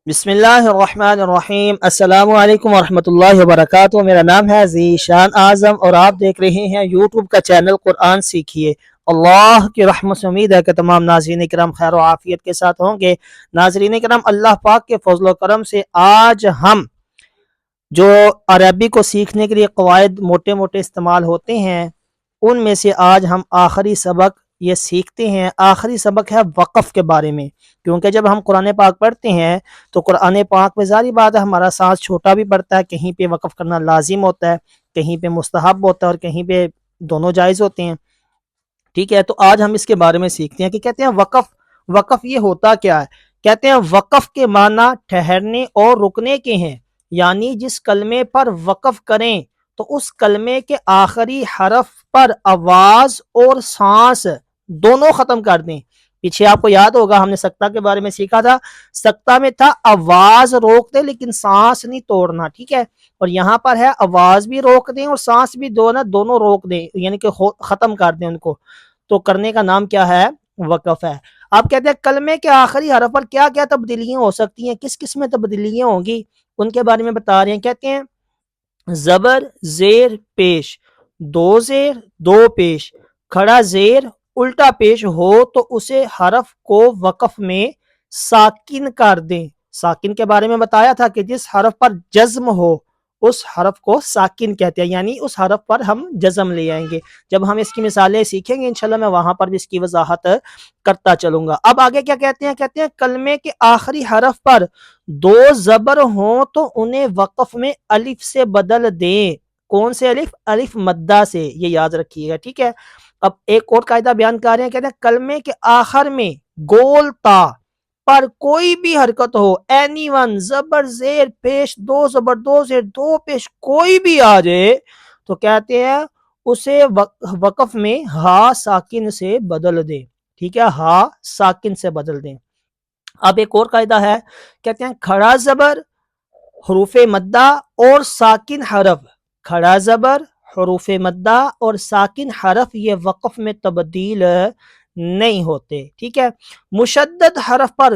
بسم اللہ الرحمن الرحیم۔ السلام علیکم ورحمۃ اللہ وبرکاتہ۔ میرا نام ہے ذیشان اعظم اور آپ دیکھ رہے ہیں یوٹیوب کا چینل قرآن سیکھیے۔ اللہ کی رحمت سے امید ہے کہ تمام ناظرین کرام خیر و عافیت کے ساتھ ہوں گے۔ ناظرین کرام، اللہ پاک کے فضل و کرم سے آج ہم جو عربی کو سیکھنے کے لیے قواعد موٹے موٹے استعمال ہوتے ہیں ان میں سے آج ہم آخری سبق یہ سیکھتے ہیں۔ آخری سبق ہے وقف کے بارے میں، کیونکہ جب ہم قرآن پاک پڑھتے ہیں تو قرآن پاک میں ظاہری بات ہے ہمارا سانس چھوٹا بھی پڑتا ہے، کہیں پہ وقف کرنا لازم ہوتا ہے، کہیں پہ مستحب ہوتا ہے اور کہیں پہ دونوں جائز ہوتے ہیں۔ ٹھیک ہے، تو آج ہم اس کے بارے میں سیکھتے ہیں کہ کہتے ہیں وقف یہ ہوتا کیا ہے۔ کہتے ہیں وقف کے معنی ٹھہرنے اور رکنے کے ہیں، یعنی جس کلمے پر وقف کریں تو اس کلمے کے آخری حرف پر آواز اور سانس دونوں ختم کر دیں۔ پیچھے آپ کو یاد ہوگا ہم نے سکتہ کے بارے میں سیکھا تھا، سکتہ میں تھا آواز روک دے لیکن سانس نہیں توڑنا، ٹھیک ہے، اور یہاں پر ہے آواز بھی روک دیں اور سانس بھی دونوں روک دیں، یعنی کہ ختم کر دیں ان کو، تو کرنے کا نام کیا ہے؟ وقف ہے۔ آپ کہتے ہیں کلمے کے آخری حرف پر کیا کیا تبدیلیاں ہو سکتی ہیں، کس کس میں تبدیلیاں ہوں گی، ان کے بارے میں بتا رہے ہیں۔ کہتے ہیں زبر زیر پیش، دو زیر دو پیش، کھڑا زیر الٹا پیش ہو تو اسے حرف کو وقف میں ساکن کر دیں۔ ساکن کے بارے میں بتایا تھا کہ جس حرف پر جزم ہو اس حرف کو ساکن کہتے ہیں، یعنی اس حرف پر ہم جزم لے آئیں گے۔ جب ہم اس کی مثالیں سیکھیں گے انشاءاللہ میں وہاں پر بھی اس کی وضاحت کرتا چلوں گا۔ اب آگے کیا کہتے ہیں؟ کہتے ہیں کلمے کے آخری حرف پر دو زبر ہوں تو انہیں وقف میں الف سے بدل دیں۔ کون سے الف؟ الف مدہ سے، یہ یاد رکھیے گا، ٹھیک ہے۔ اب ایک اور قاعدہ بیان کر رہے ہیں، کہتے ہیں کلمے کے آخر میں گول تا پر کوئی بھی حرکت ہو، اینی ون، زبر زیر پیش، دو زبر دو زیر دو پیش، کوئی بھی آ جائے تو کہتے ہیں اسے وقف میں ہا ساکن سے بدل دیں، ٹھیک ہے، ہا ساکن سے بدل دیں۔ اب ایک اور قاعدہ ہے، کہتے ہیں کھڑا زبر حروف مدہ اور ساکن حرف، کھڑا زبر حروف مدہ اور ساکن حرف یہ وقف میں تبدیل نہیں ہوتے، ٹھیک ہے۔ مشدد حرف پر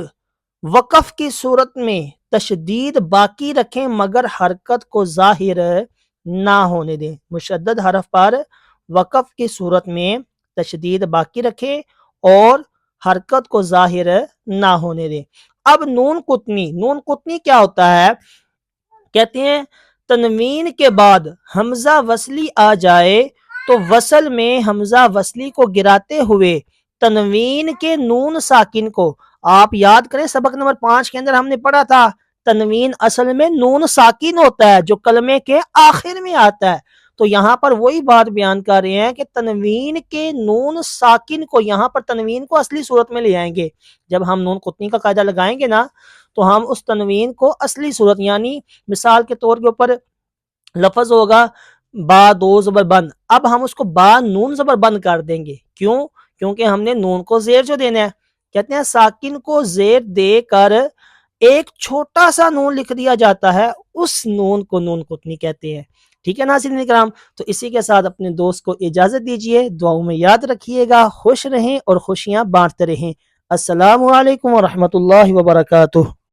وقف کی صورت میں تشدید باقی رکھیں مگر حرکت کو ظاہر نہ ہونے دیں۔ مشدد حرف پر وقف کی صورت میں تشدید باقی رکھیں اور حرکت کو ظاہر نہ ہونے دیں۔ اب نون قطنی کیا ہوتا ہے؟ کہتے ہیں تنوین کے بعد حمزہ وصلی آ جائے تو وصل میں حمزہ وصلی کو گراتے ہوئے تنوین کے نون ساکن کو، آپ یاد کریں سبق نمبر 5 کے اندر ہم نے پڑھا تھا تنوین اصل میں نون ساکن ہوتا ہے جو کلمے کے آخر میں آتا ہے، تو یہاں پر وہی بات بیان کر رہے ہیں کہ تنوین کے نون ساکن کو، یہاں پر تنوین کو اصلی صورت میں لے آئیں گے۔ جب ہم نون قطنی کا قاعدہ لگائیں گے نا تو ہم اس تنوین کو اصلی صورت، یعنی مثال کے طور کے اوپر لفظ ہوگا با دو زبر بند، اب ہم اس کو با نون زبر بند کر دیں گے، کیوں؟ کیونکہ ہم نے نون کو زیر جو دینا ہے، کہتے ہیں ساکن کو زیر دے کر ایک چھوٹا سا نون لکھ دیا جاتا ہے، اس نون کو نون قطنی کہتے ہیں، ٹھیک ہے ناظرین کرام۔ تو اسی کے ساتھ اپنے دوست کو اجازت دیجیے، دعاؤں میں یاد رکھیے گا، خوش رہیں اور خوشیاں بانٹتے رہیں۔ السلام علیکم ورحمۃ اللہ وبرکاتہ۔